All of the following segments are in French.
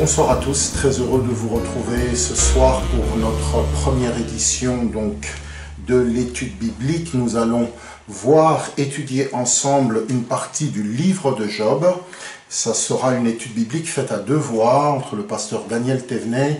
Bonsoir à tous, très heureux de vous retrouver ce soir pour notre première édition de l'étude biblique. Nous allons étudier ensemble une partie du livre de Job. Ça sera une étude biblique faite à deux voix entre le pasteur Daniel Thévenet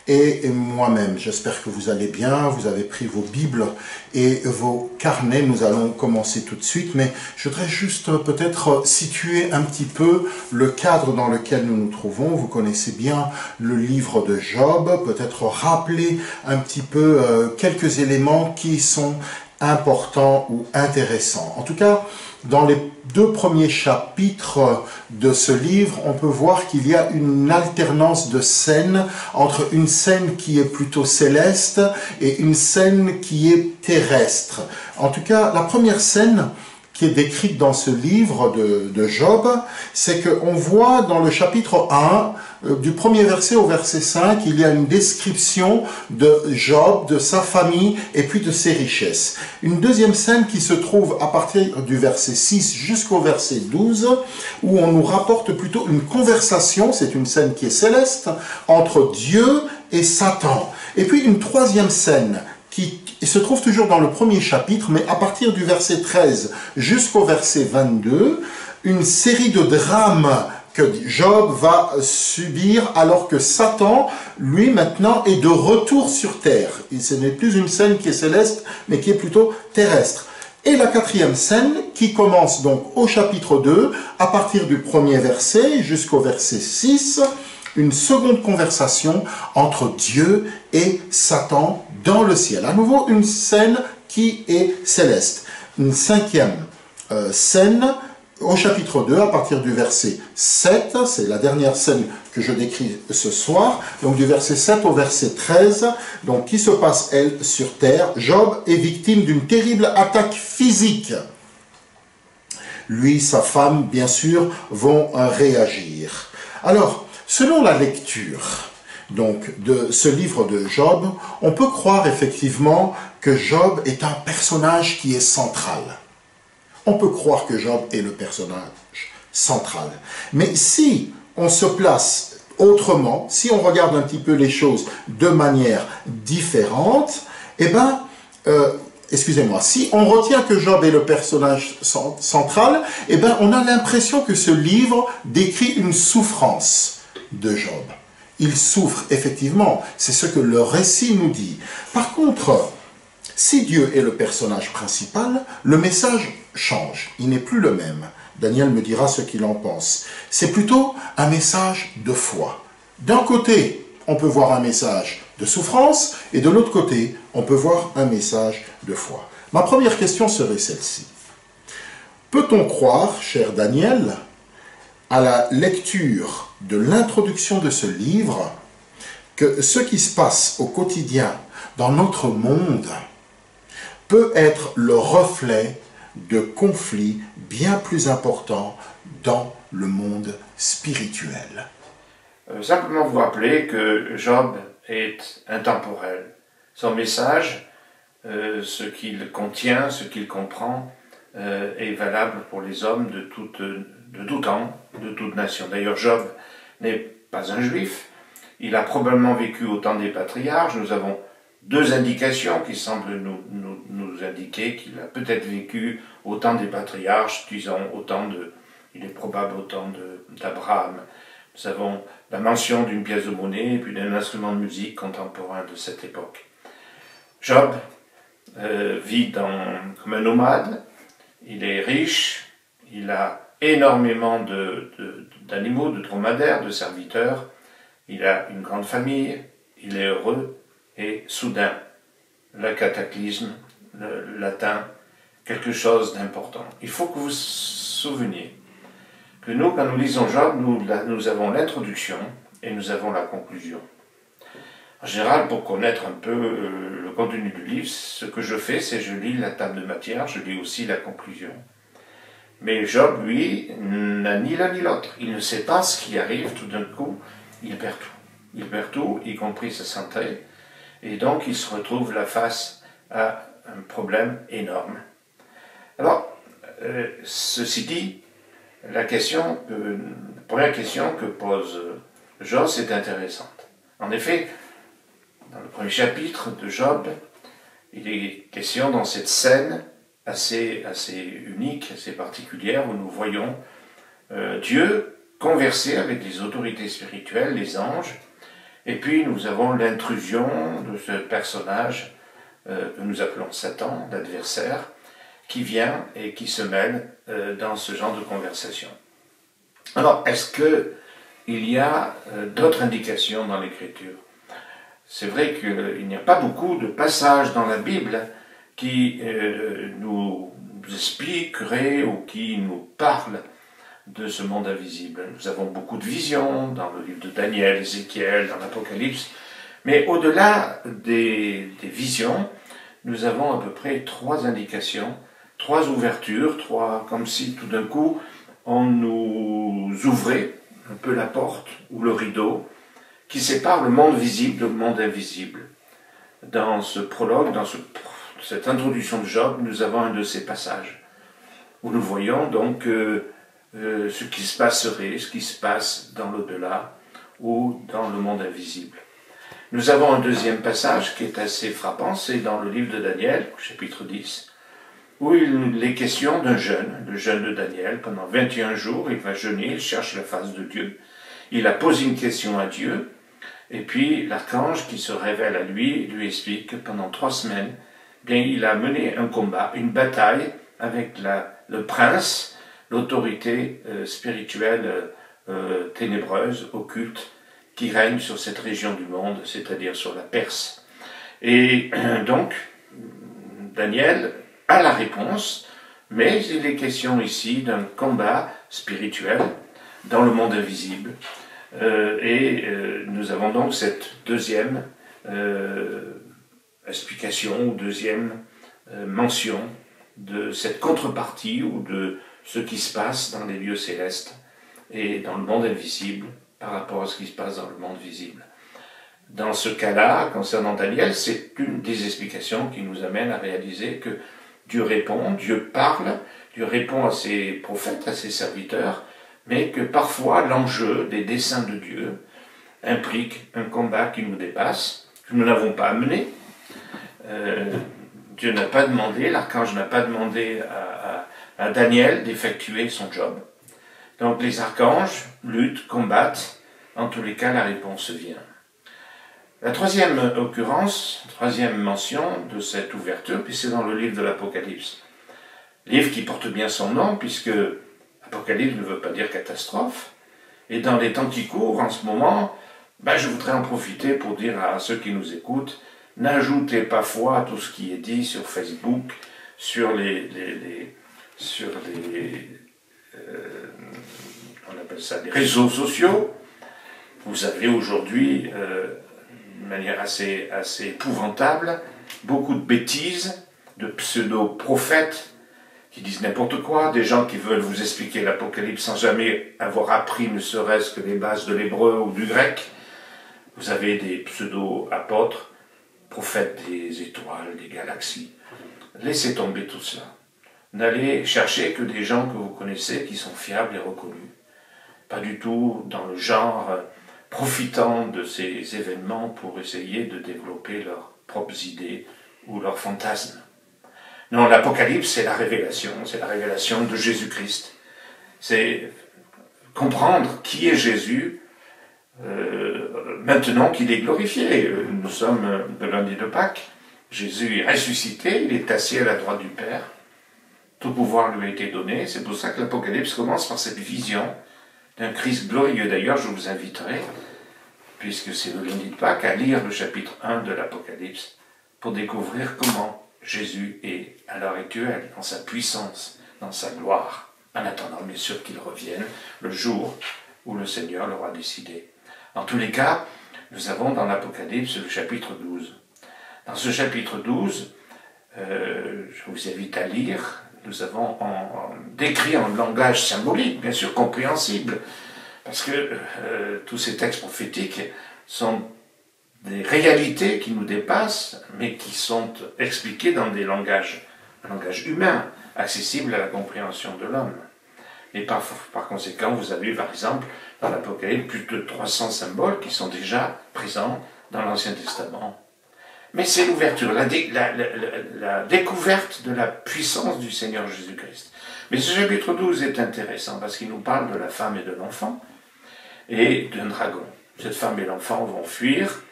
et moi-même. J'espère que vous allez bien, vous avez pris vos Bibles et vos carnets. Nous allons commencer tout de suite, mais je voudrais juste peut-être situer un petit peu le cadre dans lequel nous nous trouvons. Vous connaissez bien le livre de Job, peut-être rappeler un petit peu quelques éléments qui sont importants ou intéressants. En tout cas, dans les deux premiers chapitres de ce livre, on peut voir qu'il y a une alternance de scènes entre une scène qui est plutôt céleste et une scène qui est terrestre. En tout cas, la première scène qui est décrite dans ce livre de Job, c'est qu'on voit dans le chapitre 1, du premier verset au verset 5, il y a une description de Job, de sa famille et puis de ses richesses. Une deuxième scène qui se trouve à partir du verset 6 jusqu'au verset 12, où on nous rapporte plutôt une conversation, c'est une scène qui est céleste, entre Dieu et Satan. Et puis une troisième scène qui se trouve toujours dans le premier chapitre, mais à partir du verset 13 jusqu'au verset 22, une série de drames que Job va subir alors que Satan, lui, maintenant, est de retour sur terre. Et ce n'est plus une scène qui est céleste, mais qui est plutôt terrestre. Et la quatrième scène, qui commence donc au chapitre 2, à partir du premier verset jusqu'au verset 6, une seconde conversation entre Dieu et Satan dans le ciel. À nouveau, une scène qui est céleste. Une cinquième scène au chapitre 2, à partir du verset 7, c'est la dernière scène que je décris ce soir, donc du verset 7 au verset 13, donc qui se passe, elle, sur terre. Job est victime d'une terrible attaque physique. Lui, sa femme, bien sûr, vont réagir. Alors, selon la lecture de ce livre de Job, on peut croire effectivement que Job est un personnage qui est central. On peut croire que Job est le personnage central. Mais si on se place autrement, si on regarde un petit peu les choses de manière différente, si on retient que Job est le personnage central, on a l'impression que ce livre décrit une souffrance de Job. Il souffre, effectivement, c'est ce que le récit nous dit. Par contre, si Dieu est le personnage principal, le message change, il n'est plus le même. Daniel me dira ce qu'il en pense. C'est plutôt un message de foi. D'un côté, on peut voir un message de souffrance, et de l'autre côté, on peut voir un message de foi. Ma première question serait celle-ci. Peut-on croire, cher Daniel, à la lecture de l'introduction de ce livre, que ce qui se passe au quotidien dans notre monde peut être le reflet de conflits bien plus importants dans le monde spirituel? Simplement vous rappeler que Job est intemporel. Son message, ce qu'il contient, ce qu'il comprend, est valable pour les hommes de tout temps, de toute nation. D'ailleurs, Job n'est pas un juif. Il a probablement vécu au temps des patriarches. Nous avons deux indications qui semblent nous indiquer qu'il a peut-être vécu au temps des patriarches, disons il est probable au temps d'Abraham. Nous avons la mention d'une pièce de monnaie et puis d'un instrument de musique contemporain de cette époque. Job vit comme un nomade, il est riche, il a énormément d'animaux, de dromadaires, de serviteurs, il a une grande famille, il est heureux, et soudain, le cataclysme l'atteint, quelque chose d'important. Il faut que vous vous souveniez que nous, quand nous lisons Job, nous avons l'introduction et nous avons la conclusion. En général, pour connaître un peu le contenu du livre, ce que je fais, c'est je lis la table de matière, je lis aussi la conclusion. Mais Job, lui, n'a ni l'un ni l'autre. Il ne sait pas ce qui arrive, tout d'un coup, il perd tout. Il perd tout, y compris sa santé, et donc il se retrouve la face à un problème énorme. Alors, ceci dit, la première question que pose Job est intéressante. En effet, dans le premier chapitre de Job, il est question dans cette scène assez unique, assez particulière, où nous voyons Dieu converser avec les autorités spirituelles, les anges, et puis nous avons l'intrusion de ce personnage que nous appelons Satan, l'adversaire, qui vient et qui se mêle dans ce genre de conversation. Alors, est-ce qu'il y a d'autres indications dans l'Écriture? C'est vrai qu'il n'y a pas beaucoup de passages dans la Bible qui nous expliqueraient ou qui nous parlent de ce monde invisible. Nous avons beaucoup de visions dans le livre de Daniel, Ézéchiel, dans l'Apocalypse, mais au-delà des visions, nous avons à peu près 3 indications, 3 ouvertures, comme si tout d'un coup on nous ouvrait un peu la porte ou le rideau qui sépare le monde visible du monde invisible. Dans ce prologue, dans cette introduction de Job, nous avons un de ces passages où nous voyons donc ce qui se passerait, ce qui se passe dans l'au-delà ou dans le monde invisible. Nous avons un deuxième passage qui est assez frappant, c'est dans le livre de Daniel, chapitre 10, où il est question d'un jeûne, le jeûne de Daniel. Pendant 21 jours, il va jeûner, il cherche la face de Dieu. Il a posé une question à Dieu, et puis l'archange qui se révèle à lui explique que pendant 3 semaines, bien, il a mené un combat, une bataille avec le prince, l'autorité spirituelle ténébreuse, occulte, qui règne sur cette région du monde, c'est-à-dire sur la Perse. Et donc, Daniel a la réponse, mais il est question ici d'un combat spirituel dans le monde invisible. Nous avons donc cette deuxième explication ou deuxième mention de cette contrepartie ou de ce qui se passe dans les lieux célestes et dans le monde invisible par rapport à ce qui se passe dans le monde visible. Dans ce cas-là, concernant Daniel, c'est une des explications qui nous amène à réaliser que Dieu répond, Dieu parle, Dieu répond à ses prophètes, à ses serviteurs, mais que parfois l'enjeu des desseins de Dieu implique un combat qui nous dépasse, que nous n'avons pas amené. Dieu n'a pas demandé, l'archange n'a pas demandé à Daniel d'effectuer son job. Donc les archanges luttent, combattent, en tous les cas la réponse vient. La troisième occurrence, troisième mention de cette ouverture, puis c'est dans le livre de l'Apocalypse. Livre qui porte bien son nom, puisque Apocalypse ne veut pas dire catastrophe. Et dans les temps qui courent, en ce moment, je voudrais en profiter pour dire à ceux qui nous écoutent, n'ajoutez pas foi à tout ce qui est dit sur Facebook, sur les réseaux sociaux. Vous avez aujourd'hui, de manière assez épouvantable, beaucoup de bêtises, de pseudo-prophètes qui disent n'importe quoi, des gens qui veulent vous expliquer l'Apocalypse sans jamais avoir appris ne serait-ce que les bases de l'hébreu ou du grec. Vous avez des pseudo-apôtres, prophètes des étoiles, des galaxies. Laissez tomber tout cela. N'allez chercher que des gens que vous connaissez qui sont fiables et reconnus. Pas du tout dans le genre profitant de ces événements pour essayer de développer leurs propres idées ou leurs fantasmes. Non, l'Apocalypse, c'est la révélation de Jésus-Christ. C'est comprendre qui est Jésus maintenant qu'il est glorifié. Nous sommes le lundi de Pâques. Jésus est ressuscité, il est assis à la droite du Père. Tout pouvoir lui a été donné. C'est pour ça que l'Apocalypse commence par cette vision d'un Christ glorieux. D'ailleurs, je vous inviterai, puisque c'est le lundi de Pâques, à lire le chapitre 1 de l'Apocalypse pour découvrir comment Jésus est à l'heure actuelle, dans sa puissance, dans sa gloire, en attendant bien sûr qu'il revienne le jour où le Seigneur l'aura décidé. En tous les cas, nous avons dans l'Apocalypse le chapitre 12. Dans ce chapitre 12, je vous invite à lire, nous avons décrit en langage symbolique, bien sûr compréhensible, parce que tous ces textes prophétiques sont des réalités qui nous dépassent, mais qui sont expliquées dans un langage humain, accessible à la compréhension de l'homme. Et par conséquent, vous avez par exemple dans l'Apocalypse plus de 300 symboles qui sont déjà présents dans l'Ancien Testament. Mais c'est l'ouverture, la découverte de la puissance du Seigneur Jésus-Christ. Mais ce chapitre 12 est intéressant parce qu'il nous parle de la femme et de l'enfant et d'un dragon. Cette femme et l'enfant vont fuir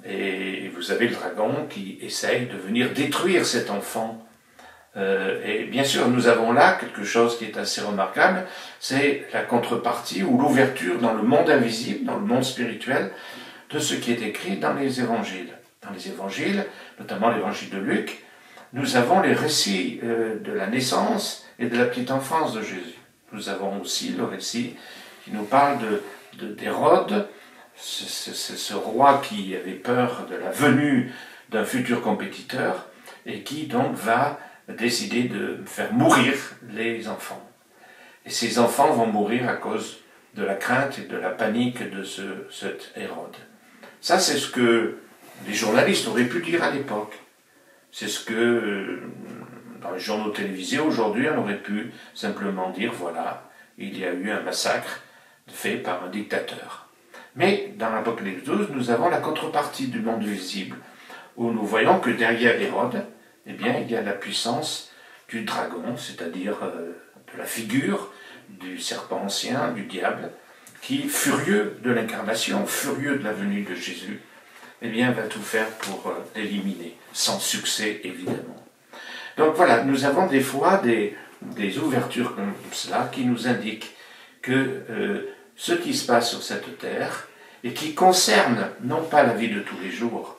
et vous avez le dragon qui essaye de venir détruire cet enfant. Et bien sûr, nous avons là quelque chose qui est assez remarquable, c'est la contrepartie ou l'ouverture dans le monde invisible, dans le monde spirituel, de ce qui est écrit dans les évangiles. Dans les évangiles, notamment l'évangile de Luc, nous avons les récits de la naissance et de la petite enfance de Jésus. Nous avons aussi le récit qui nous parle d'Hérode, ce roi qui avait peur de la venue d'un futur compétiteur et qui donc va décider de faire mourir les enfants. Et ces enfants vont mourir à cause de la crainte et de la panique de cet Hérode. Ça, c'est ce que les journalistes auraient pu dire à l'époque. C'est ce que, dans les journaux télévisés, aujourd'hui, on aurait pu simplement dire, voilà, il y a eu un massacre fait par un dictateur. Mais, dans l'Apocalypse 12, nous avons la contrepartie du monde visible, où nous voyons que derrière Hérode, eh bien, il y a la puissance du dragon, c'est-à-dire de la figure du serpent ancien, du diable, qui, furieux de l'incarnation, furieux de la venue de Jésus, eh bien, va tout faire pour l'éliminer, sans succès, évidemment. Donc voilà, nous avons des fois des ouvertures comme cela qui nous indiquent que ce qui se passe sur cette terre, et qui concerne non pas la vie de tous les jours,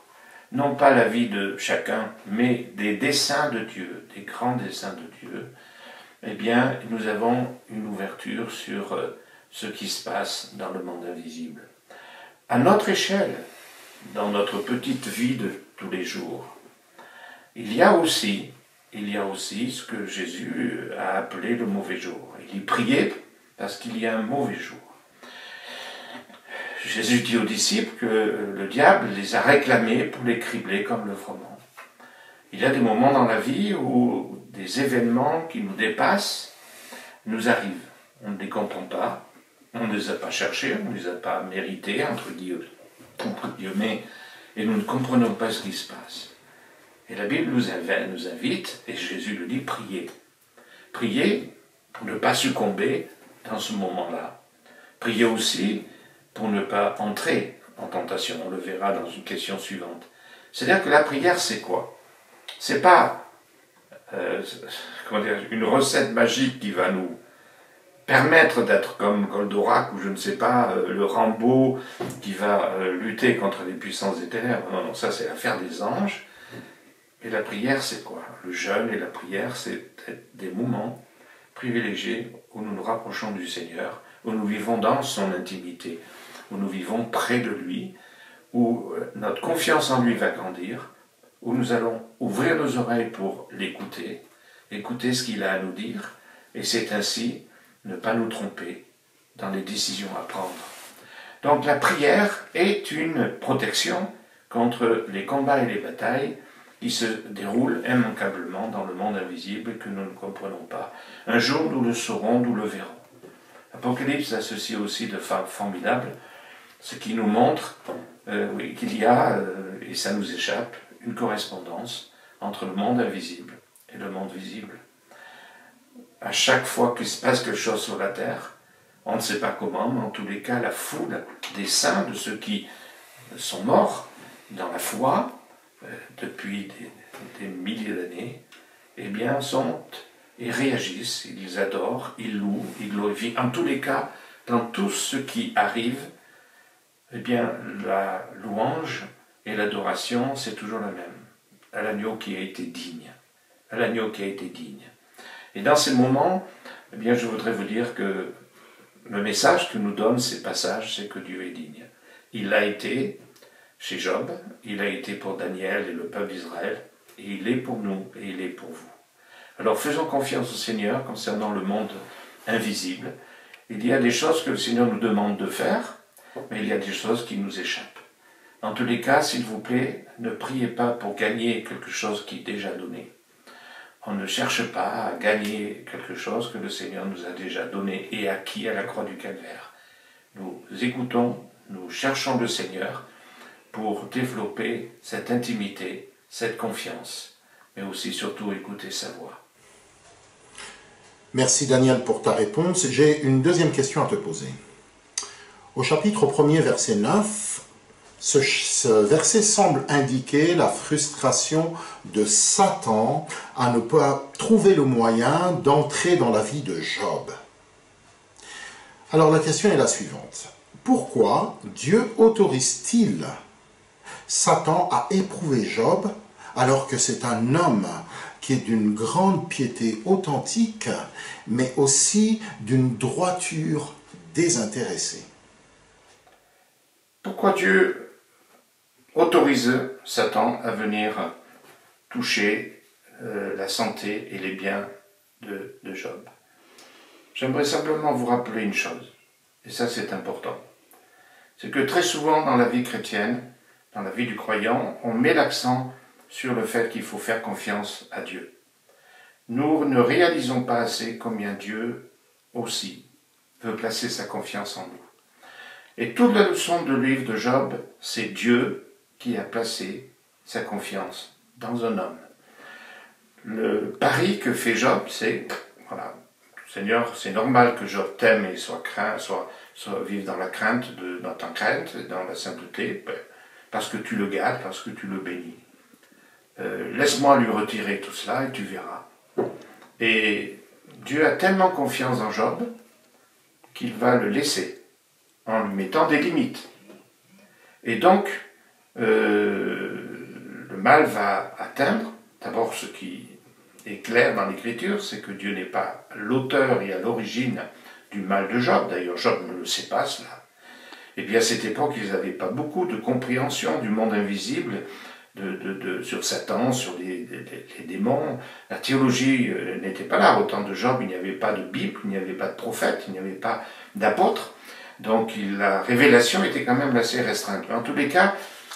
non pas la vie de chacun, mais des desseins de Dieu, des grands desseins de Dieu, eh bien, nous avons une ouverture sur ce qui se passe dans le monde invisible. À notre échelle, dans notre petite vie de tous les jours, il y a aussi ce que Jésus a appelé le mauvais jour. Il y priait parce qu'il y a un mauvais jour. Jésus dit aux disciples que le diable les a réclamés pour les cribler comme le froment. Il y a des moments dans la vie où des événements qui nous dépassent nous arrivent. On ne les comprend pas, on ne les a pas cherchés, on ne les a pas mérités, entre guillemets, et nous ne comprenons pas ce qui se passe. Et la Bible nous invite, et Jésus le dit, priez. Priez pour ne pas succomber dans ce moment-là. Priez aussi pour ne pas entrer en tentation. On le verra dans une question suivante. C'est-à-dire que la prière, c'est quoi? C'est pas une recette magique qui va nous permettre d'être comme Goldorak ou je ne sais pas, le Rambo qui va lutter contre les puissances des ténèbres. Non, non, ça c'est l'affaire des anges. Et la prière, c'est quoi? Le jeûne et la prière, c'est des moments privilégiés où nous nous rapprochons du Seigneur, où nous vivons dans son intimité, où nous vivons près de lui, où notre confiance en lui va grandir, où nous allons ouvrir nos oreilles pour l'écouter, écouter ce qu'il a à nous dire, et c'est ainsi ne pas nous tromper dans les décisions à prendre. Donc la prière est une protection contre les combats et les batailles qui se déroulent immanquablement dans le monde invisible que nous ne comprenons pas. Un jour, nous le saurons, nous le verrons. L'Apocalypse a ceci aussi de formidable, ce qui nous montre qu'il y a, et ça nous échappe, une correspondance entre le monde invisible et le monde visible. À chaque fois qu'il se passe quelque chose sur la terre, on ne sait pas comment, mais en tous les cas, la foule des saints, de ceux qui sont morts dans la foi depuis des milliers d'années, eh bien, sont et réagissent, ils adorent, ils louent, ils glorifient. En tous les cas, dans tout ce qui arrive, eh bien, la louange et l'adoration, c'est toujours la même. À l'agneau qui a été digne. À l'agneau qui a été digne. Et dans ces moments, eh bien, je voudrais vous dire que le message que nous donnent ces passages, c'est que Dieu est digne. Il l'a été chez Job, il a été pour Daniel et le peuple d'Israël, et il est pour nous, et il est pour vous. Alors faisons confiance au Seigneur concernant le monde invisible. Il y a des choses que le Seigneur nous demande de faire, mais il y a des choses qui nous échappent. En tous les cas, s'il vous plaît, ne priez pas pour gagner quelque chose qui est déjà donné. On ne cherche pas à gagner quelque chose que le Seigneur nous a déjà donné et acquis à la croix du Calvaire. Nous écoutons, nous cherchons le Seigneur pour développer cette intimité, cette confiance, mais aussi surtout écouter sa voix. Merci Daniel pour ta réponse. J'ai une deuxième question à te poser. Au chapitre 1er, verset 9, ce verset semble indiquer la frustration de Satan à ne pas trouver le moyen d'entrer dans la vie de Job. Alors la question est la suivante. Pourquoi Dieu autorise-t-il Satan à éprouver Job alors que c'est un homme qui est d'une grande piété authentique, mais aussi d'une droiture désintéressée? Pourquoi Dieu autorise Satan à venir toucher la santé et les biens de Job? J'aimerais simplement vous rappeler une chose, et ça c'est important. C'est que très souvent dans la vie chrétienne, dans la vie du croyant, on met l'accent sur le fait qu'il faut faire confiance à Dieu. Nous ne réalisons pas assez combien Dieu aussi veut placer sa confiance en nous. Et toute la leçon du livre de Job, c'est Dieu qui a placé sa confiance dans un homme. Le pari que fait Job, c'est, voilà, Seigneur, c'est normal que Job t'aime et soit vive dans la crainte, dans ta crainte, dans la sainteté, parce que tu le gardes, parce que tu le bénis. Laisse-moi lui retirer tout cela et tu verras. Et Dieu a tellement confiance en Job qu'il va le laisser en lui mettant des limites. Et donc, le mal va atteindre, d'abord ce qui est clair dans l'Écriture, c'est que Dieu n'est pas l'auteur et à l'origine du mal de Job. D'ailleurs, Job ne le sait pas cela. Et bien à cette époque, ils n'avaient pas beaucoup de compréhension du monde invisible, sur Satan, sur les démons. La théologie n'était pas là. Au temps de Job, il n'y avait pas de Bible, il n'y avait pas de prophète, il n'y avait pas d'apôtre. Donc la révélation était quand même assez restreinte. Mais en tous les cas,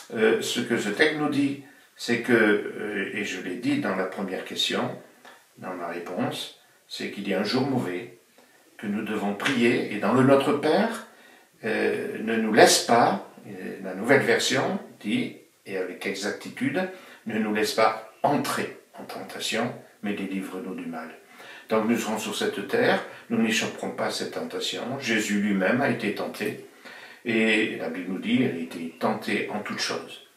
ce que ce texte nous dit, c'est que, et je l'ai dit dans la première question, dans ma réponse, c'est qu'il y a un jour mauvais, que nous devons prier, et dans le Notre Père, ne nous laisse pas, la nouvelle version dit, et avec exactitude, ne nous laisse pas entrer en tentation, mais délivre-nous du mal. Donc nous serons sur cette terre, nous n'échapperons pas à cette tentation. Jésus lui-même a été tenté, et la Bible nous dit, il a été tenté en toutes choses.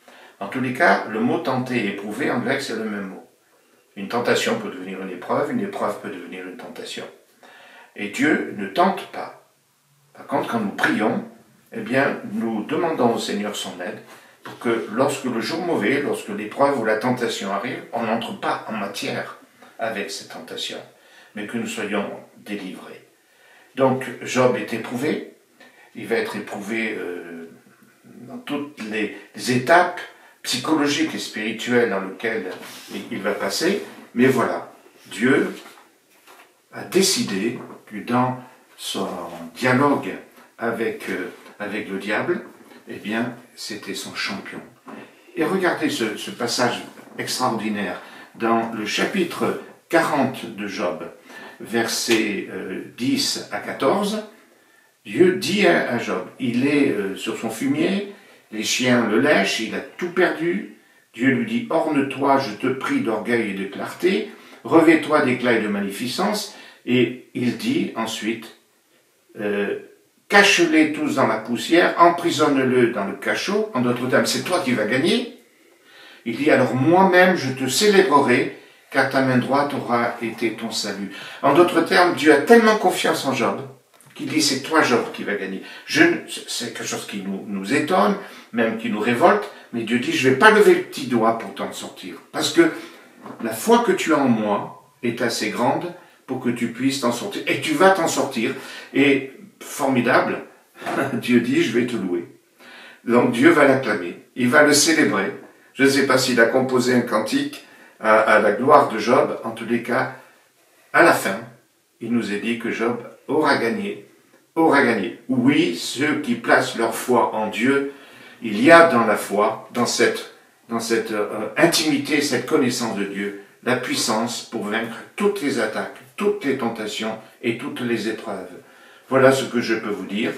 En tous les cas, le mot tenté et éprouvé, en grec, c'est le même mot. Une tentation peut devenir une épreuve peut devenir une tentation. Et Dieu ne tente pas. Par contre, quand nous prions, eh bien, nous demandons au Seigneur son aide pour que lorsque le jour mauvais, lorsque l'épreuve ou la tentation arrive, on n'entre pas en matière avec cette tentation, mais que nous soyons délivrés. Donc, Job est éprouvé. Il va être éprouvé dans toutes les étapes psychologiques et spirituelles dans lesquelles il va passer. Mais voilà, Dieu a décidé que dans son dialogue avec le diable, eh bien, c'était son champion. Et regardez ce passage extraordinaire dans le chapitre 40 de Job, versets 10 à 14. Dieu dit à Job, il est sur son fumier, les chiens le lèchent, il a tout perdu. Dieu lui dit, orne-toi, je te prie, d'orgueil et de clarté, revêt-toi d'éclat et de magnificence. Et il dit ensuite, cache-les tous dans la poussière, emprisonne-le dans le cachot. En d'autres termes, c'est toi qui vas gagner. Il dit, alors moi-même je te célébrerai, car ta main droite aura été ton salut. En d'autres termes, Dieu a tellement confiance en Job, qu'il dit, c'est toi Job qui va gagner. C'est quelque chose qui nous étonne, même qui nous révolte, mais Dieu dit, je ne vais pas lever le petit doigt pour t'en sortir. Parce que la foi que tu as en moi est assez grande pour que tu puisses t'en sortir. Et tu vas t'en sortir. Et formidable, Dieu dit, je vais te louer. Donc Dieu va l'acclamer, il va le célébrer. Je ne sais pas s'il a composé un cantique à la gloire de Job. En tous les cas, à la fin, il nous est dit que Job aura gagné. Oui, ceux qui placent leur foi en Dieu, il y a dans la foi, dans cette intimité, cette connaissance de Dieu, la puissance pour vaincre toutes les attaques, toutes les tentations et toutes les épreuves. Voilà ce que je peux vous dire.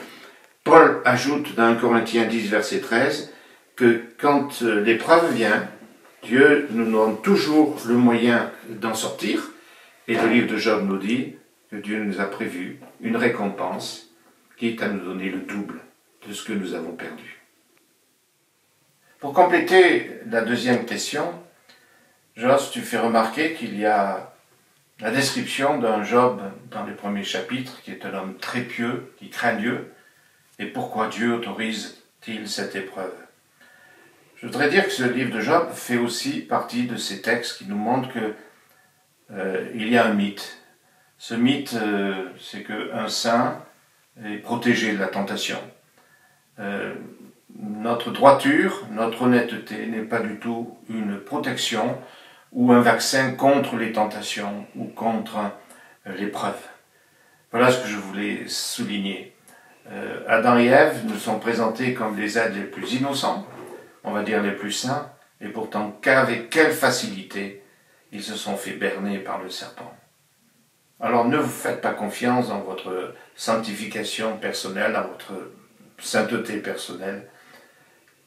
Paul ajoute dans 1 Corinthiens 10, verset 13, que quand l'épreuve vient, Dieu nous donne toujours le moyen d'en sortir. Et le livre de Job nous dit que Dieu nous a prévu une récompense, quitte à nous donner le double de ce que nous avons perdu. Pour compléter la deuxième question, Joss, tu fais remarquer qu'il y a la description d'un Job dans les premiers chapitres, qui est un homme très pieux, qui craint Dieu. Et pourquoi Dieu autorise-t-il cette épreuve? Je voudrais dire que ce livre de Job fait aussi partie de ces textes qui nous montrent que il y a un mythe. Ce mythe, c'est qu'un saint est protégé de la tentation. Notre droiture, notre honnêteté n'est pas du tout une protection ou un vaccin contre les tentations ou contre l'épreuve. Voilà ce que je voulais souligner. Adam et Ève nous sont présentés comme les êtres les plus innocents, on va dire les plus saints, et pourtant avec quelle facilité ils se sont fait berner par le serpent. Alors ne vous faites pas confiance dans votre sanctification personnelle, dans votre sainteté personnelle.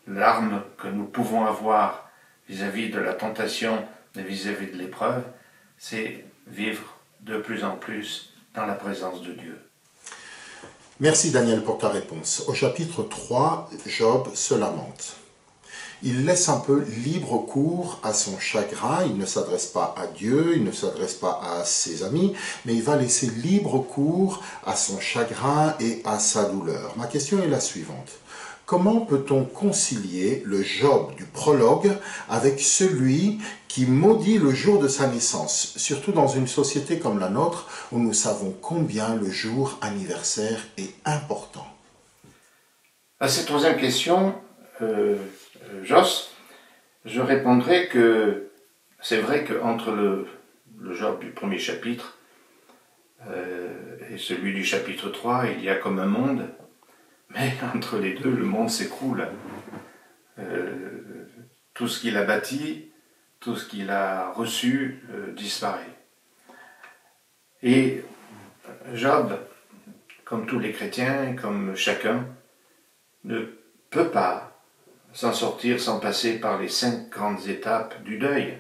L'arme que nous pouvons avoir vis-à-vis de la tentation et vis-à-vis de l'épreuve, c'est vivre de plus en plus dans la présence de Dieu. Merci Daniel pour ta réponse. Au chapitre 3, Job se lamente. Il laisse un peu libre cours à son chagrin, il ne s'adresse pas à Dieu, il ne s'adresse pas à ses amis, mais il va laisser libre cours à son chagrin et à sa douleur. Ma question est la suivante. Comment peut-on concilier le Job du prologue avec celui qui maudit le jour de sa naissance, surtout dans une société comme la nôtre où nous savons combien le jour anniversaire est important? À cette troisième question, Joss, je répondrai que c'est vrai qu'entre le Job du premier chapitre et celui du chapitre 3, il y a comme un monde, mais entre les deux, le monde s'écroule. Tout ce qu'il a bâti, tout ce qu'il a reçu disparaît. Et Job, comme tous les chrétiens, comme chacun, ne peut pas s'en sortir sans passer par les 5 grandes étapes du deuil.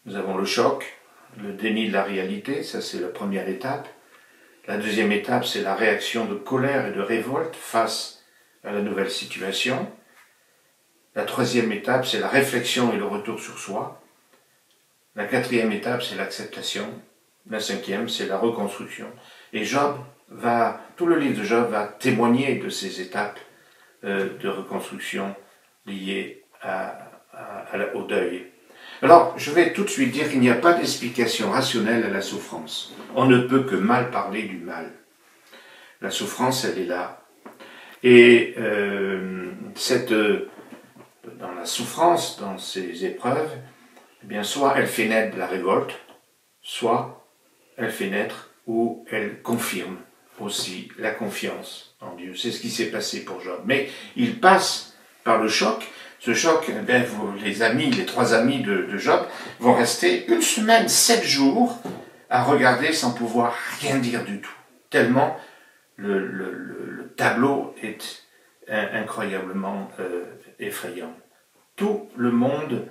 Nous avons le choc, le déni de la réalité, ça c'est la première étape. La deuxième étape, c'est la réaction de colère et de révolte face à la nouvelle situation. La troisième étape, c'est la réflexion et le retour sur soi. La quatrième étape, c'est l'acceptation. La cinquième, c'est la reconstruction. Et tout le livre de Job va témoigner de ces étapes de reconstruction liées au deuil. Alors, je vais tout de suite dire qu'il n'y a pas d'explication rationnelle à la souffrance. On ne peut que mal parler du mal. La souffrance, elle est là. Et dans la souffrance, dans ces épreuves, eh bien, soit elle fait naître de la révolte, soit elle fait naître ou elle confirme aussi la confiance en Dieu. C'est ce qui s'est passé pour Job. Mais il passe par le choc. Ce choc, les 3 amis de Job vont rester 1 semaine, 7 jours à regarder sans pouvoir rien dire du tout. Tellement le tableau est incroyablement effrayant. Tout le monde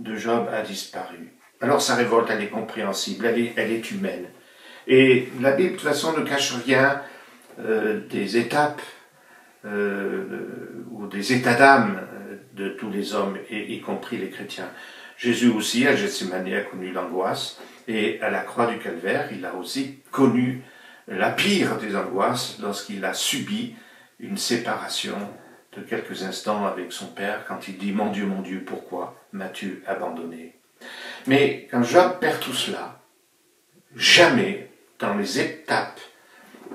de Job a disparu. Alors sa révolte, elle est compréhensible, elle est humaine. Et la Bible, de toute façon, ne cache rien des étapes ou des états d'âme de tous les hommes, y compris les chrétiens. Jésus aussi, à Gethsémani, a connu l'angoisse, et à la croix du Calvaire, il a aussi connu la pire des angoisses lorsqu'il a subi une séparation de quelques instants avec son Père, quand il dit « Mon Dieu, pourquoi m'as-tu abandonné ?» Mais quand Job perd tout cela, jamais dans les étapes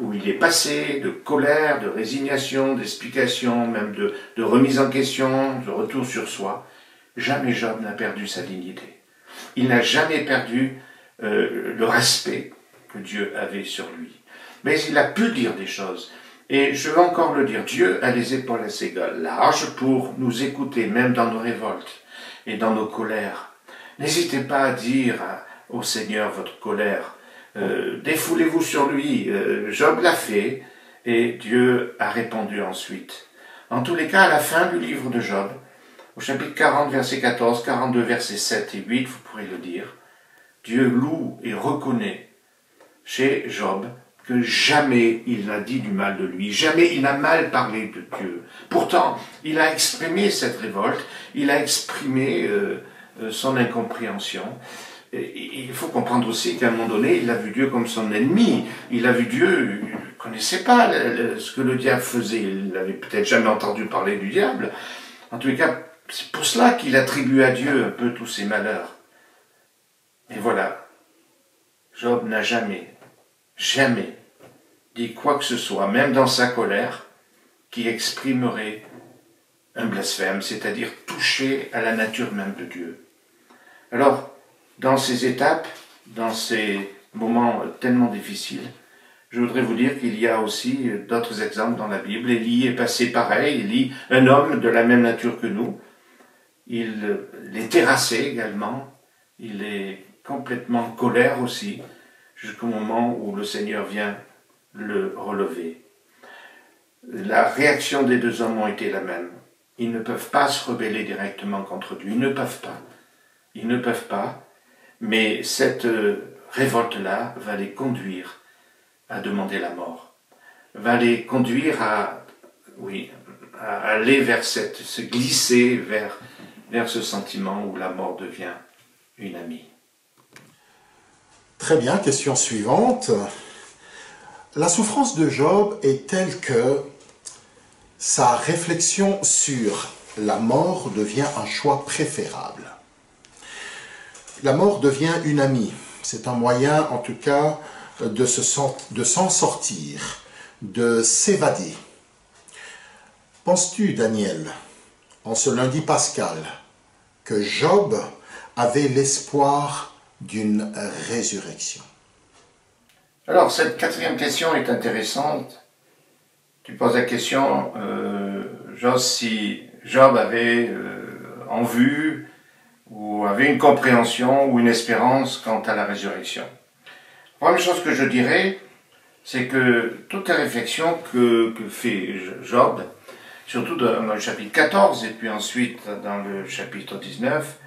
où il est passé de colère, de résignation, d'explication, même de remise en question, de retour sur soi, jamais Job n'a perdu sa dignité. Il n'a jamais perdu le respect que Dieu avait sur lui. Mais il a pu dire des choses. Et je veux encore le dire, Dieu a les épaules assez larges pour nous écouter, même dans nos révoltes et dans nos colères. N'hésitez pas à dire au Seigneur votre colère. Défoulez-vous sur lui. Job l'a fait et Dieu a répondu ensuite. En tous les cas, à la fin du livre de Job, au chapitre 40, verset 14, 42, versets 7 et 8, vous pourrez le dire, Dieu loue et reconnaît chez Job que jamais il n'a dit du mal de lui, jamais il n'a mal parlé de Dieu. Pourtant, il a exprimé cette révolte, il a exprimé son incompréhension. Et il faut comprendre aussi qu'à un moment donné, il a vu Dieu comme son ennemi. Il a vu Dieu, il ne connaissait pas ce que le diable faisait. Il n'avait peut-être jamais entendu parler du diable. En tous les cas, c'est pour cela qu'il attribue à Dieu un peu tous ses malheurs. Et voilà, Job n'a jamais dit quoi que ce soit, même dans sa colère, qui exprimerait un blasphème, c'est-à-dire toucher à la nature même de Dieu. Alors, dans ces étapes, dans ces moments tellement difficiles, je voudrais vous dire qu'il y a aussi d'autres exemples dans la Bible. Élie est passé pareil, Élie, un homme de la même nature que nous. Il est terrassé également, il est complètement en colère aussi, jusqu'au moment où le Seigneur vient le relever. La réaction des deux hommes ont été la même. Ils ne peuvent pas se rebeller directement contre Dieu, ils ne peuvent pas, mais cette révolte-là va les conduire à demander la mort, va les conduire à aller vers se glisser vers ce sentiment où la mort devient une amie. Très bien, question suivante. La souffrance de Job est telle que sa réflexion sur la mort devient un choix préférable. La mort devient une amie. C'est un moyen, en tout cas, de s'en sortir, de s'évader. Penses-tu, Daniel, en ce lundi pascal, que Job avait l'espoir d'une résurrection? Alors, cette quatrième question est intéressante. Tu poses la question, si Job avait en vue ou avait une compréhension ou une espérance quant à la résurrection. La première chose que je dirais, c'est que toutes les réflexions que fait Job, surtout dans le chapitre 14 et puis ensuite dans le chapitre 19,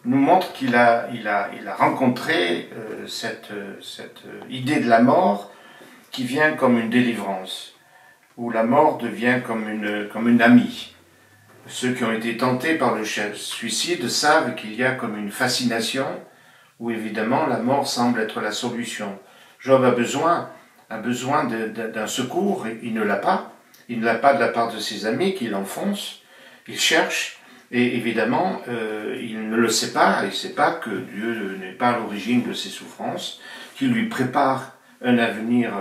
nous montrent qu'il a rencontré cette idée de la mort qui vient comme une délivrance, où la mort devient comme une amie. Ceux qui ont été tentés par le suicide savent qu'il y a comme une fascination où évidemment la mort semble être la solution. Job a besoin d'un secours, et il ne l'a pas. Il ne l'a pas de la part de ses amis qui l'enfoncent, il cherche, et évidemment il ne le sait pas, il ne sait pas que Dieu n'est pas à l'origine de ses souffrances, qu'il lui prépare un avenir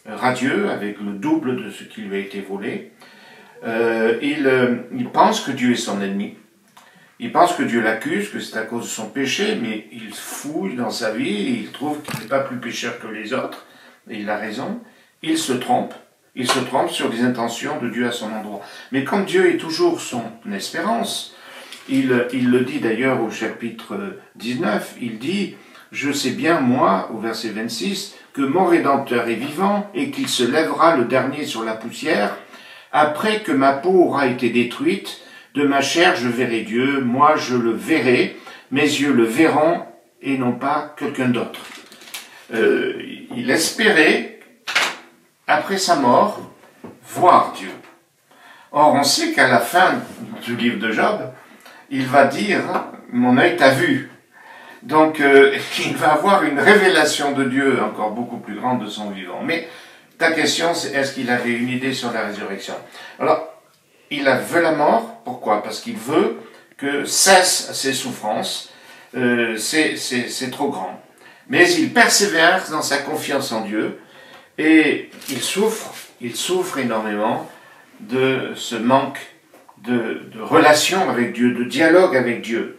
radieux avec le double de ce qui lui a été volé. Il pense que Dieu est son ennemi, il pense que Dieu l'accuse, que c'est à cause de son péché, mais il fouille dans sa vie, et il trouve qu'il n'est pas plus pécheur que les autres, et il a raison, il se trompe sur les intentions de Dieu à son endroit. Mais comme Dieu est toujours son espérance, il le dit d'ailleurs au chapitre 19, il dit « Je sais bien, moi, au verset 26, que mon Rédempteur est vivant et qu'il se lèvera le dernier sur la poussière, après que ma peau aura été détruite, de ma chair je verrai Dieu, moi je le verrai, mes yeux le verront et non pas quelqu'un d'autre. » Il espérait, après sa mort, voir Dieu. Or, on sait qu'à la fin du livre de Job, il va dire « Mon œil t'a vu ». Donc, il va avoir une révélation de Dieu encore beaucoup plus grande de son vivant. Mais ta question, c'est est-ce qu'il avait une idée sur la résurrection? Alors, il veut la mort. Pourquoi? Parce qu'il veut que cessent ses souffrances. C'est trop grand. Mais il persévère dans sa confiance en Dieu. Et il souffre énormément de ce manque de relation avec Dieu, de dialogue avec Dieu.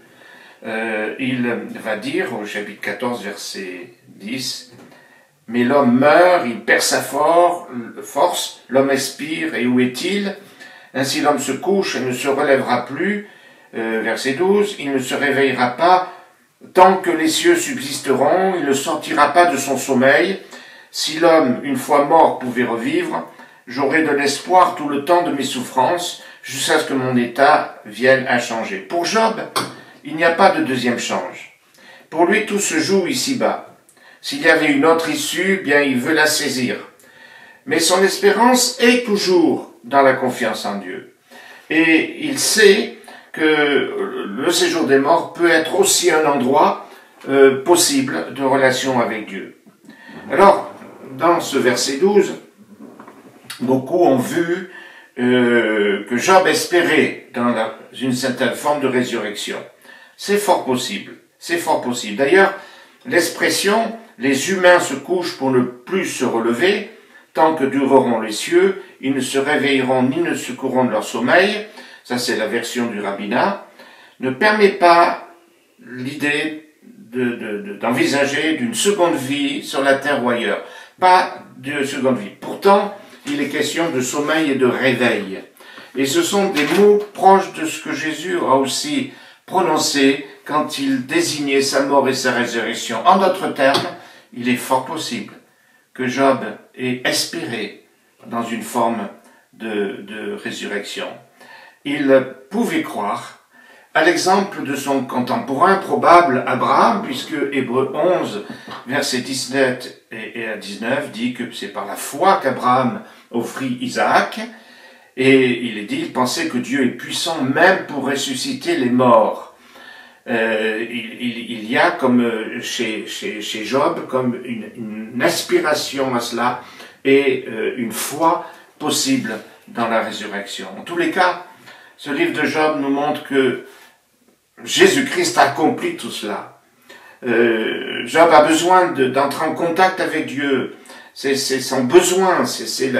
Il va dire au chapitre 14, verset 10, « Mais l'homme meurt, il perd sa force, l'homme expire, et où est-il? Ainsi l'homme se couche et ne se relèvera plus. » Verset 12, « Il ne se réveillera pas, Tant que les cieux subsisteront, il ne sortira pas de son sommeil. Si l'homme, une fois mort, pouvait revivre, j'aurai de l'espoir tout le temps de mes souffrances, jusqu'à ce que mon état vienne à changer. Pour Job, il n'y a pas de deuxième change. Pour lui, tout se joue ici-bas. S'il y avait une autre issue, bien il veut la saisir. Mais son espérance est toujours dans la confiance en Dieu. Et il sait que le séjour des morts peut être aussi un endroit possible de relation avec Dieu. Alors, dans ce verset 12, beaucoup ont vu que Job espérait dans une certaine forme de résurrection. C'est fort possible. C'est fort possible. D'ailleurs, l'expression « les humains se couchent pour ne plus se relever », tant que dureront les cieux, ils ne se réveilleront ni ne se courront de leur sommeil, ça c'est la version du rabbinat, ne permet pas l'idée d'envisager d'une seconde vie sur la terre ou ailleurs. Pas de seconde vie. Pourtant, il est question de sommeil et de réveil. Et ce sont des mots proches de ce que Jésus a aussi prononcé quand il désignait sa mort et sa résurrection. En d'autres termes, il est fort possible que Job ait espéré dans une forme de résurrection. Il pouvait croire à l'exemple de son contemporain probable Abraham, puisque Hébreux 11, versets 17 et à 19 dit que c'est par la foi qu'Abraham offrit Isaac, et il est dit, il pensait que Dieu est puissant même pour ressusciter les morts. Il y a comme chez Job comme une aspiration à cela et une foi possible dans la résurrection. En tous les cas, ce livre de Job nous montre que Jésus-Christ accomplit tout cela. Job a besoin d'entrer en contact avec Dieu. C'est son besoin, c'est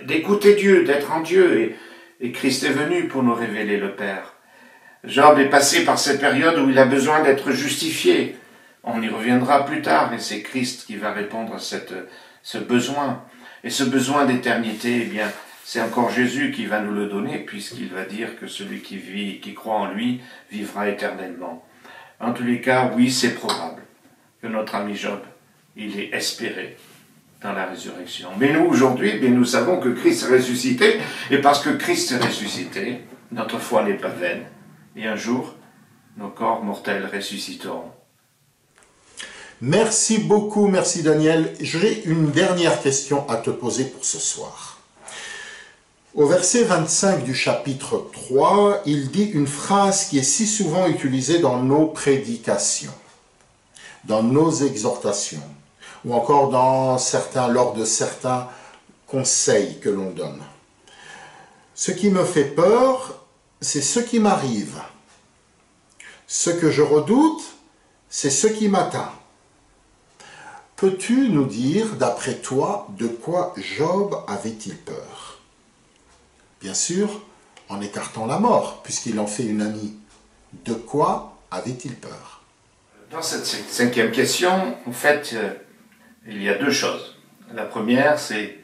d'écouter Dieu, d'être en Dieu. Et Christ est venu pour nous révéler le Père. Job est passé par cette période où il a besoin d'être justifié. On y reviendra plus tard, et c'est Christ qui va répondre à ce besoin. Et ce besoin d'éternité, eh bien, c'est encore Jésus qui va nous le donner, puisqu'il va dire que celui qui croit en lui, vivra éternellement. En tous les cas, oui, c'est probable que notre ami Job, il est espéré dans la résurrection. Mais nous, aujourd'hui, bien, nous savons que Christ est ressuscité, et parce que Christ est ressuscité, notre foi n'est pas vaine. Et un jour, nos corps mortels ressusciteront. Merci beaucoup, merci Daniel. J'ai une dernière question à te poser pour ce soir. Au verset 25 du chapitre 3, il dit une phrase qui est si souvent utilisée dans nos prédications, dans nos exhortations, ou encore lors de certains conseils que l'on donne. Ce qui me fait peur, c'est ce qui m'arrive. Ce que je redoute, c'est ce qui m'atteint. Peux-tu nous dire, d'après toi, de quoi Job avait-il peur? Bien sûr, en écartant la mort, puisqu'il en fait une amie. De quoi avait-il peur? Dans cette cinquième question, en fait, il y a deux choses. La première, c'est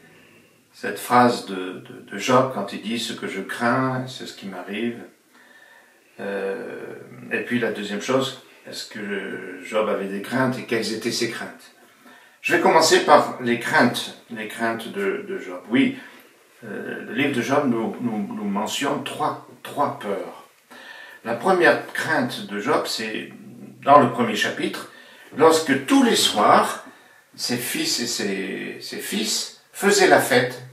cette phrase de Job quand il dit « ce que je crains, c'est ce qui m'arrive ». Et puis la deuxième chose, est-ce que Job avait des craintes et quelles étaient ses craintes? Je vais commencer par les craintes de Job. Oui, le livre de Job nous mentionne trois peurs. La première crainte de Job, c'est dans le premier chapitre, lorsque tous les soirs, ses fils et ses fils faisaient la fête,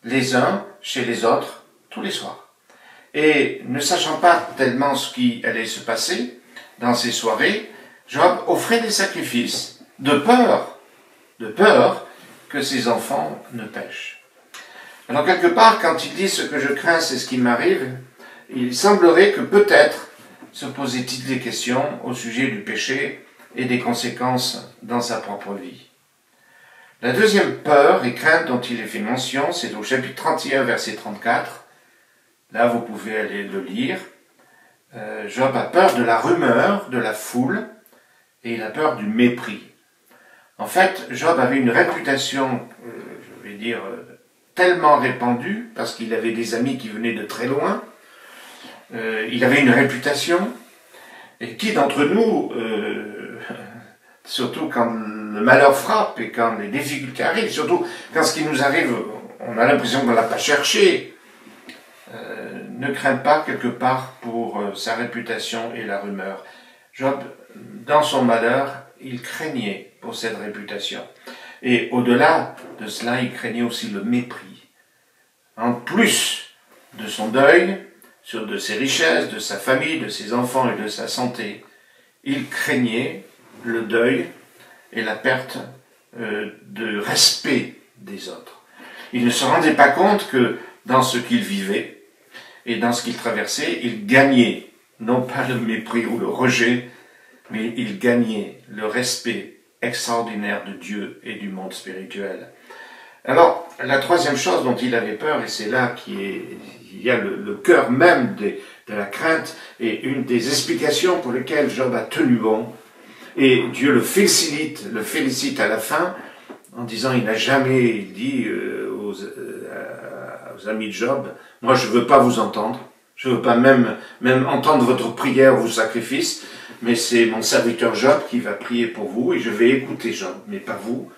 les uns chez les autres, tous les soirs. Et ne sachant pas tellement ce qui allait se passer dans ces soirées, Job offrait des sacrifices de peur que ses enfants ne pêchent. Alors quelque part, quand il dit « ce que je crains, c'est ce qui m'arrive », il semblerait que peut-être se posait-il des questions au sujet du péché et des conséquences dans sa propre vie. La deuxième peur et crainte dont il est fait mention, c'est au chapitre 31, verset 34. Là, vous pouvez aller le lire. Job a peur de la rumeur, de la foule, et il a peur du mépris. En fait, Job avait une réputation, je vais dire, tellement répandue, parce qu'il avait des amis qui venaient de très loin. Il avait une réputation, et qui d'entre nous surtout quand le malheur frappe et quand les difficultés arrivent, surtout quand ce qui nous arrive, on a l'impression qu'on ne l'a pas cherché, ne craint pas quelque part pour sa réputation et la rumeur. Job, dans son malheur, il craignait pour cette réputation. Et au-delà de cela, il craignait aussi le mépris. En plus de son deuil, de ses richesses, de sa famille, de ses enfants et de sa santé, il craignait le deuil et la perte de respect des autres. Il ne se rendait pas compte que dans ce qu'il vivait et dans ce qu'il traversait, il gagnait non pas le mépris ou le rejet, mais il gagnait le respect extraordinaire de Dieu et du monde spirituel. Alors, la troisième chose dont il avait peur, et c'est là qu'il y a le cœur même de la crainte, et une des explications pour lesquelles Job a tenu bon, et Dieu le félicite à la fin, en disant, il n'a jamais dit aux amis de Job, moi je ne veux pas vous entendre, je ne veux pas même entendre votre prière ou vos sacrifices, mais c'est mon serviteur Job qui va prier pour vous, et je vais écouter Job, mais pas vous,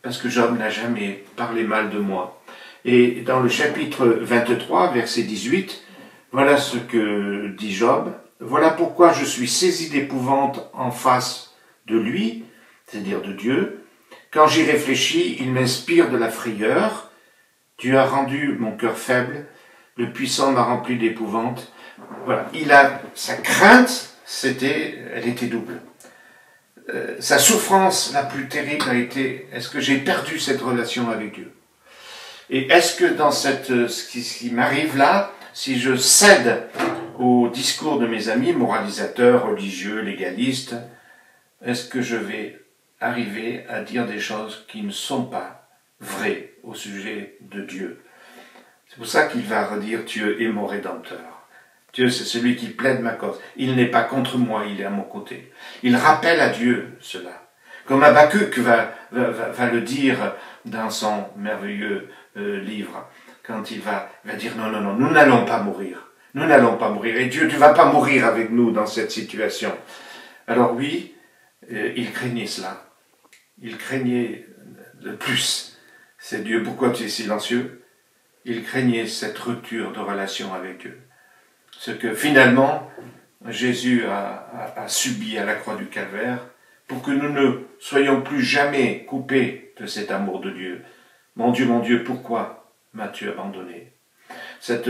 parce que Job n'a jamais parlé mal de moi. Et dans le chapitre 23, verset 18, voilà ce que dit Job. Voilà pourquoi je suis saisi d'épouvante en face de lui, c'est-à-dire de Dieu. Quand j'y réfléchis, il m'inspire de la frayeur. Dieu a rendu mon cœur faible. Le puissant m'a rempli d'épouvante. Voilà. Sa crainte, elle était double. Sa souffrance la plus terrible a été, est-ce que j'ai perdu cette relation avec Dieu? Et est-ce que dans ce qui m'arrive là, si je cède au discours de mes amis moralisateurs, religieux, légalistes, est-ce que je vais arriver à dire des choses qui ne sont pas vraies au sujet de Dieu? C'est pour ça qu'il va redire Dieu est mon rédempteur. Dieu, c'est celui qui plaide ma cause. Il n'est pas contre moi, il est à mon côté. Il rappelle à Dieu cela. Comme Habakkuk va le dire dans son merveilleux livre, quand il va dire non, nous n'allons pas mourir. Nous n'allons pas mourir. Et Dieu, tu ne vas pas mourir avec nous dans cette situation. Alors oui, il craignait cela. Il craignait le plus. C'est Dieu, pourquoi tu es silencieux? Il craignait cette rupture de relation avec Dieu. Ce que finalement Jésus a subi à la croix du Calvaire, pour que nous ne soyons plus jamais coupés de cet amour de Dieu. Mon Dieu, pourquoi m'as-tu abandonné? Cet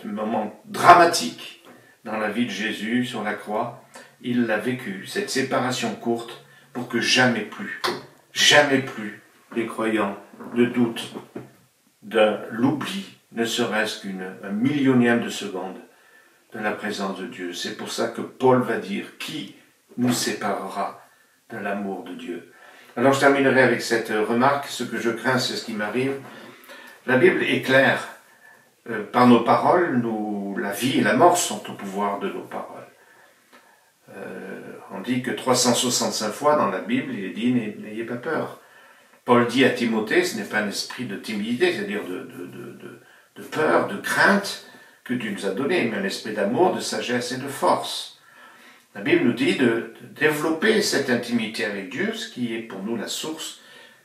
moment dramatique dans la vie de Jésus sur la croix, il l'a vécu, cette séparation courte, pour que jamais plus les croyants ne doutent de l'oubli, ne serait-ce qu'un millionième de seconde de la présence de Dieu. C'est pour ça que Paul va dire « Qui nous séparera de l'amour de Dieu ?» Alors je terminerai avec cette remarque. Ce que je crains, c'est ce qui m'arrive. La Bible est claire. Par nos paroles, la vie et la mort sont au pouvoir de nos paroles. On dit que 365 fois dans la Bible, il est dit « N'ayez pas peur ». Paul dit à Timothée, ce n'est pas un esprit de timidité, c'est-à-dire de peur, de crainte que Dieu nous a donné, mais un esprit d'amour, de sagesse et de force. La Bible nous dit de développer cette intimité avec Dieu, ce qui est pour nous la source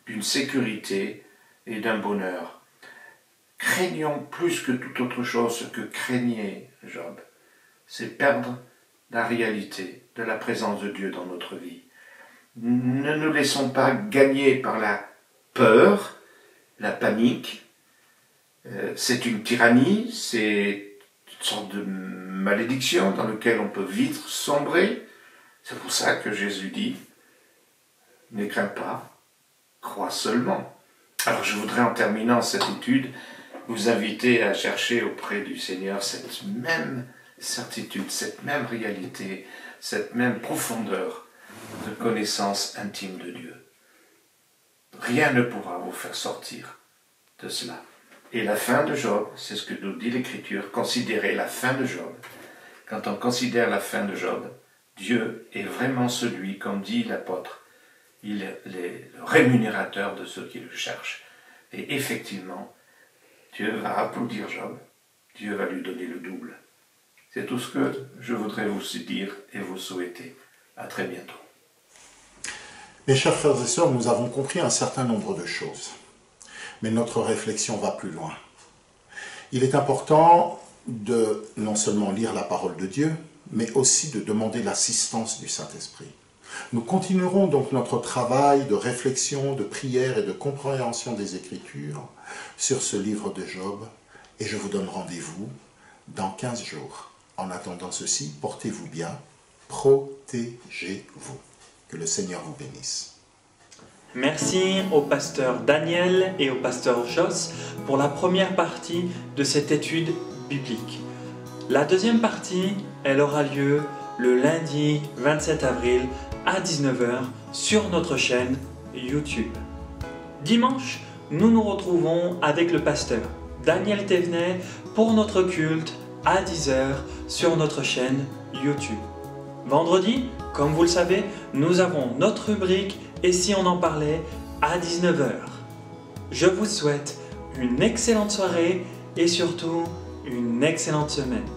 d'une sécurité et d'un bonheur. Craignons plus que toute autre chose ce que craignait Job, c'est perdre la réalité de la présence de Dieu dans notre vie. Ne nous laissons pas gagner par la peur, la panique. C'est une tyrannie, c'est une sorte de malédiction dans laquelle on peut vite sombrer. C'est pour ça que Jésus dit « Ne crains pas, crois seulement ». Alors je voudrais en terminant cette étude vous inviter à chercher auprès du Seigneur cette même certitude, cette même réalité, cette même profondeur de connaissance intime de Dieu. Rien ne pourra vous faire sortir de cela. Et la fin de Job, c'est ce que nous dit l'Écriture, considérez la fin de Job. Quand on considère la fin de Job, Dieu est vraiment celui, comme dit l'apôtre, il est le rémunérateur de ceux qui le cherchent. Et effectivement, Dieu va applaudir Job, Dieu va lui donner le double. C'est tout ce que je voudrais vous dire et vous souhaiter. À très bientôt. Mes chers frères et sœurs, nous avons compris un certain nombre de choses, mais notre réflexion va plus loin. Il est important de non seulement lire la parole de Dieu, mais aussi de demander l'assistance du Saint-Esprit. Nous continuerons donc notre travail de réflexion, de prière et de compréhension des Écritures sur ce livre de Job, et je vous donne rendez-vous dans 15 jours. En attendant ceci, portez-vous bien, protégez-vous. Que le Seigneur vous bénisse. Merci au pasteur Daniel et au pasteur Jos pour la première partie de cette étude biblique. La deuxième partie, elle aura lieu le lundi 27 avril à 19 h sur notre chaîne YouTube. Dimanche, nous nous retrouvons avec le pasteur Daniel Thévenet pour notre culte à 10 h sur notre chaîne YouTube. Vendredi, comme vous le savez, nous avons notre rubrique « Et si on en parlait ?» à 19 h. Je vous souhaite une excellente soirée et surtout une excellente semaine.